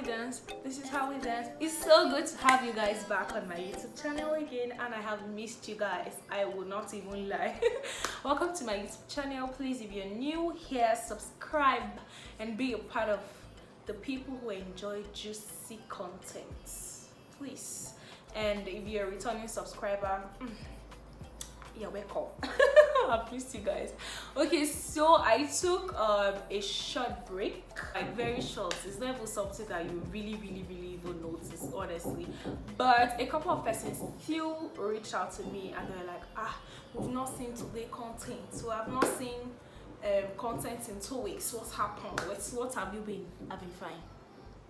we dance. This is how we dance. It's so good to have you guys back on my YouTube channel again, and I have missed you guys. I will not even lie. Welcome to my YouTube channel. Please, if you're new here, subscribe and be a part of the people who enjoy juicy content. Please. And if you're a returning subscriber, you're welcome. I've missed you guys. Okay, so I took a short break, like very short. It's not even something that you really even notice, honestly. But a couple of persons still reached out to me and they were like, we've not seen today content, so I've not seen content in 2 weeks. What's happened? What have you been? I've been fine.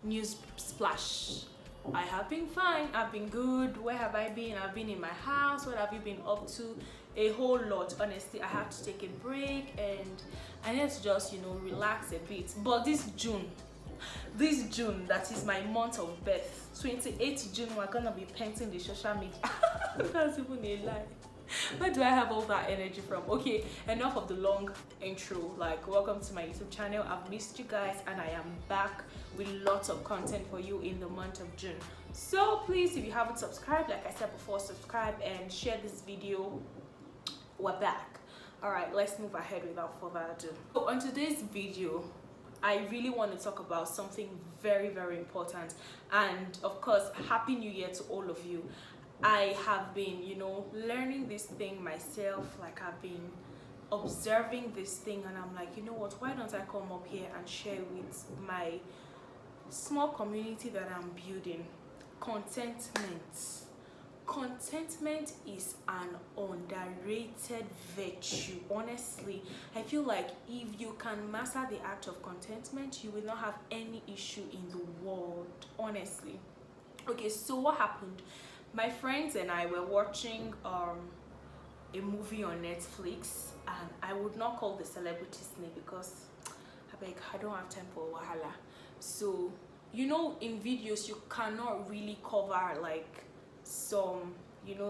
News splash. I have been fine. I've been good. Where have I been? I've been in my house. What have you been up to? A whole lot. Honestly, I had to take a break and I need to just, relax a bit. But this June, that is my month of birth, 28th June, we're gonna be painting the social media. That's even a lie. Where do I have all that energy from? Okay, enough of the long intro. Welcome to my YouTube channel. I've missed you guys and I am back with lots of content for you in the month of June. So please, if you haven't subscribed, like I said before, subscribe and share this video. We're back. All right, let's move ahead without further ado. So on today's video, I really want to talk about something very important, and of course, Happy New Year to all of you. I have been, learning this thing myself. I've been observing this thing and I'm like, you know what, why don't I come up here and share with my small community that I'm building? Contentment. Contentment is an underrated virtue. Honestly, I feel like if you can master the act of contentment, you will not have any issue in the world, honestly. Okay, so what happened? My friends and I were watching a movie on Netflix, and I would not call the celebrity's name because I don't have time for wahala. So, in videos you cannot really cover some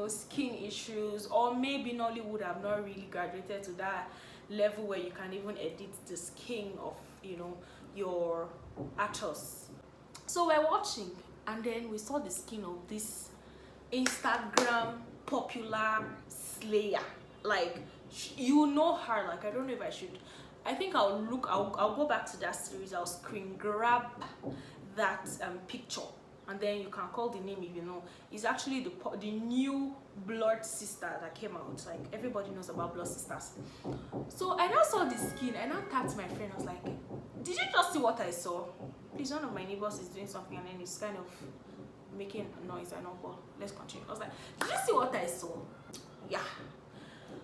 skin issues, or maybe Nollywood have not really graduated to that level where you can even edit the skin of your actors. So we're watching and then we saw the skin of this Instagram popular slayer. Her, I don't know if I should, I think I'll go back to that series. I'll screen grab that picture and then you can call the name if you know. It's actually the new Blood Sister that came out. Everybody knows about Blood Sisters. So I now saw the skin and I tapped my friend. I was like, did you just see what I saw? Please, one of my neighbors is doing something and then it's kind of making noise and all, but let's continue. I was like, did you see what I saw? Yeah.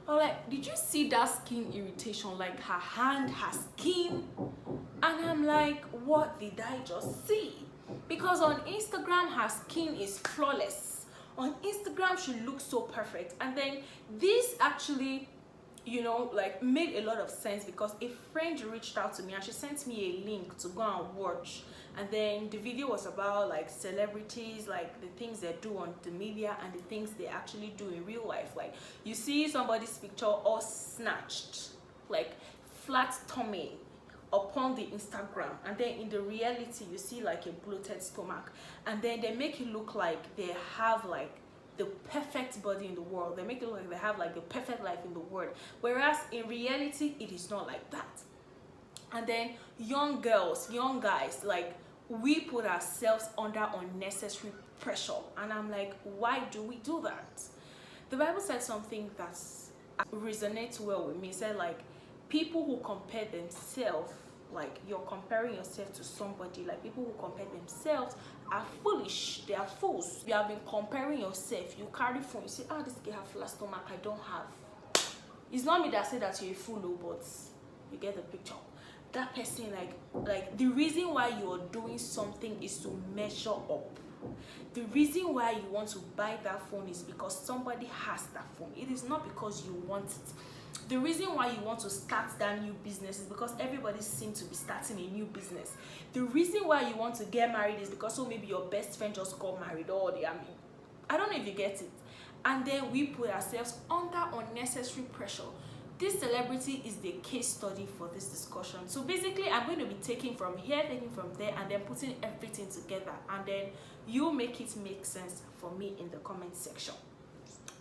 I was like, did you see that skin irritation? Her hand, her skin? And I'm like, what did I just see? Because on Instagram her skin is flawless. On Instagram she looks so perfect, and then this actually made a lot of sense because a friend reached out to me and she sent me a link to go and watch, and then the video was about celebrities, the things they do on the media and the things they actually do in real life. You see somebody's picture all snatched, flat tummy upon the Instagram, and then in the reality you see a bloated stomach, and then they make it look like they have the perfect body in the world. They make it look like they have the perfect life in the world, whereas in reality it is not like that. And then young girls, young guys, we put ourselves under unnecessary pressure, and I'm like, why do we do that? The Bible said something that resonates well with me. It said people who compare themselves, you're comparing yourself to somebody, people who compare themselves are foolish. They are fools. You have been comparing yourself. You carry phone, you say, this girl have flat stomach, I don't have. It's not me that said that you're a fool, but you get the picture. That person, the reason why you're doing something is to measure up. The reason why you want to buy that phone is because somebody has that phone. It is not because you want it. The reason why you want to start that new business is because everybody seems to be starting a new business. The reason why you want to get married is because maybe your best friend just got married, or I don't know if you get it. And then we put ourselves under unnecessary pressure. This celebrity is the case study for this discussion. So basically, I'm going to be taking from here, taking from there, and then putting everything together, and then you make it make sense for me in the comment section.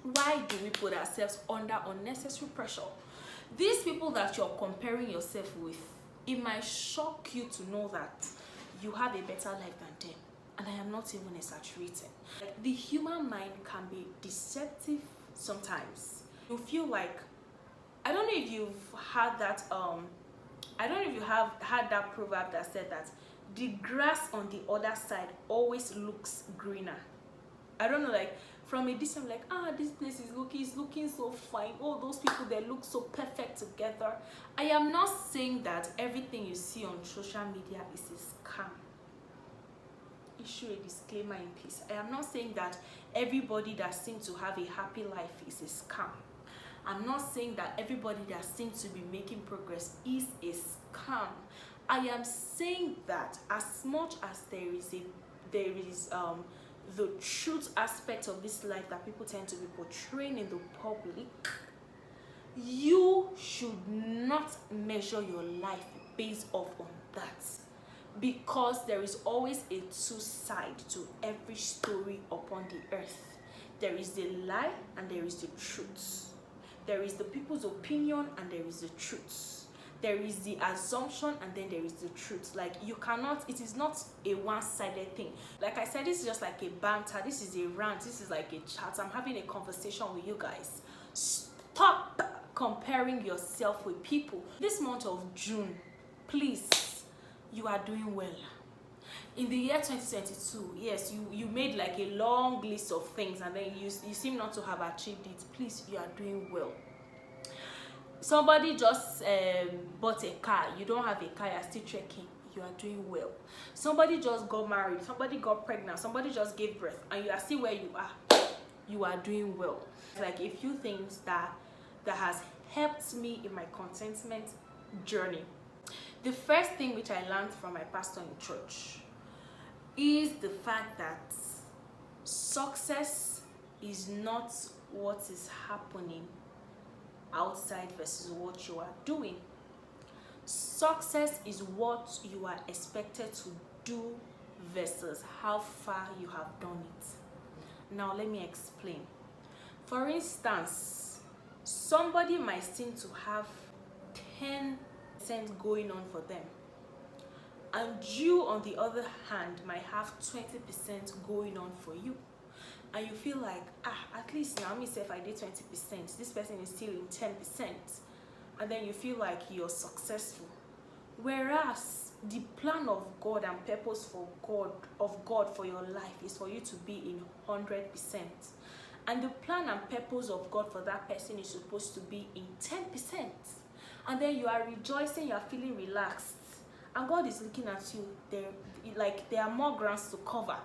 Why do we put ourselves under unnecessary pressure? These people that you're comparing yourself with, it might shock you to know that you have a better life than them, and I am not even exaggerating. The human mind can be deceptive sometimes. You feel like, I don't know if you've had that I don't know if you have had that proverb that said that the grass on the other side always looks greener. I don't know, like from a distance, like, this place is looking so fine. Oh, those people, they look so perfect together. I am not saying that everything you see on social media is a scam. Issue a disclaimer in peace. I am not saying that everybody that seems to have a happy life is a scam. I'm not saying that everybody that seems to be making progress is a scam. I am saying that as much as there is the truth aspect of this life that people tend to be portraying in the public, you should not measure your life based off on that, because there is always a two side to every story upon the earth. There is the lie and there is the truth. There is the people's opinion and there is the truth. There is the assumption and then there is the truth. Like, you cannot, it is not a one-sided thing. Like I said, this is just like a banter. This is a rant. This is like a chat. I'm having a conversation with you guys. Stop comparing yourself with people. This month of June, please, you are doing well. In the year 2022, yes, you made like a long list of things and then you seem not to have achieved it. Please, you are doing well. Somebody just bought a car. You don't have a car, you're still trekking. You are doing well. Somebody just got married. Somebody got pregnant. Somebody just gave birth and you are still where you are. You are doing well. Like a few things that has helped me in my contentment journey. The first thing which I learned from my pastor in church is the fact that success is not what is happening outside versus what you are doing. Success is what you are expected to do versus how far you have done it. Now let me explain. For instance, somebody might seem to have 10% going on for them, and you on the other hand might have 20% going on for you, and you feel like, at least now myself I did 20%, this person is still in 10%, and then you feel like you're successful. Whereas the plan of God and purpose for God for your life is for you to be in 100%, and the plan and purpose of God for that person is supposed to be in 10%, and then you are rejoicing, you are feeling relaxed, and God is looking at you. There are more grounds to cover,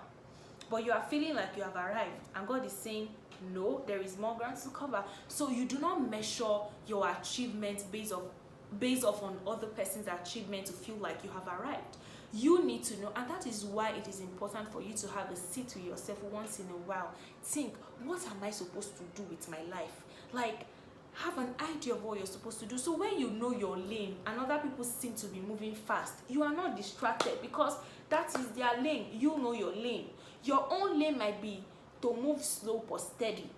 but you are feeling like you have arrived, and God is saying, no, there is more grounds to cover. So you do not measure your achievement based off on other person's achievement to feel like you have arrived. You need to know, and that is why it is important for you to have a sit with yourself once in a while. Think, what am I supposed to do with my life? Like, have an idea of what you're supposed to do. So when you know your lane and other people seem to be moving fast, you are not distracted, because that is their lane. You know your lane. Your own lane might be to move slow but steady.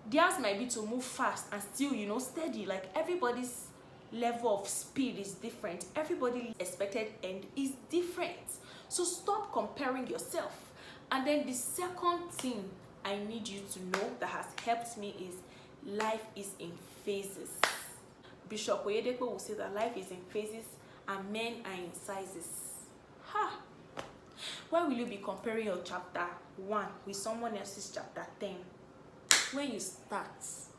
Theirs might be to move fast and still, steady. Like, everybody's level of speed is different. Everybody's expected end is different. So stop comparing yourself. And then the second thing I need you to know that has helped me is life is in phases. Bishop Oyedepo will say that life is in phases and men are in sizes. Why will you be comparing your chapter 1 with someone else's chapter 10? When you start,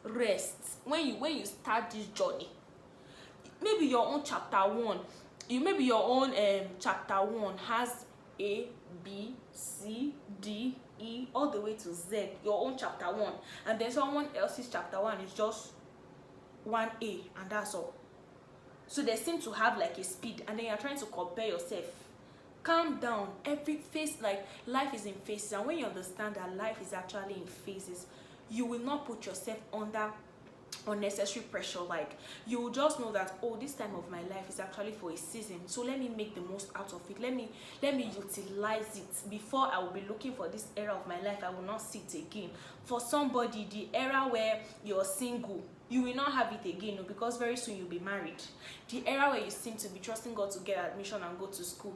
rest. When you start this journey, maybe your own chapter 1, chapter 1 has A, B, C, D, E, all the way to Z, your own chapter 1, and then someone else's chapter 1 is just 1A, and that's all. So they seem to have like a speed, and then you're trying to compare yourself. Calm down. Every phase, like, life is in phases, and when you understand that life is actually in phases, you will not put yourself under unnecessary pressure. Like, you will just know that, oh, this time of my life is actually for a season, so let me make the most out of it. Let me utilize it. Before I will be looking for this era of my life, I will not see it again. For somebody, the era where you're single, you will not have it again, because very soon you'll be married. The era where you seem to be trusting God to get admission and go to school,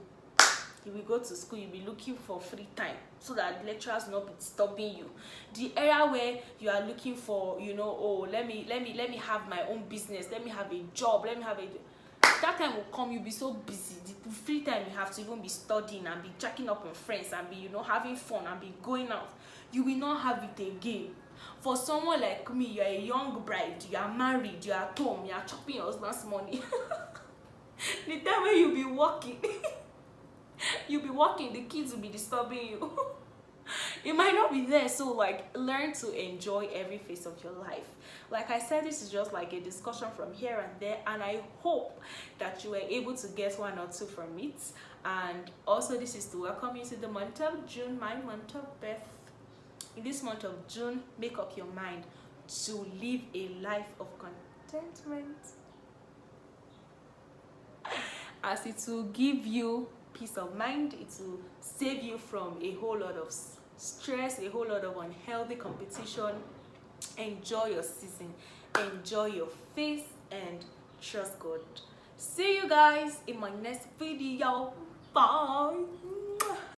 you will go to school, you'll be looking for free time so that the lecturers will not be disturbing you. The era where you are looking for, oh, let me have my own business, let me have a job, that time will come. You'll be so busy. The free time you have to even be studying and be checking up on friends and be having fun and be going out, you will not have it again. For someone like me, you're a young bride, you are married, you are at home, you are chopping your husband's money. The time when you'll be working, the kids will be disturbing you. It might not be there. So like, learn to enjoy every phase of your life. Like I said, this is just like a discussion from here and there, and I hope that you were able to get one or two from it. And also, this is to welcome you to the month of June, my month of birth. In this month of June, make up your mind to live a life of contentment, as it will give you peace of mind. It will save you from a whole lot of stress, a whole lot of unhealthy competition. Enjoy your season, enjoy your face, and trust God. See you guys in my next video. Bye.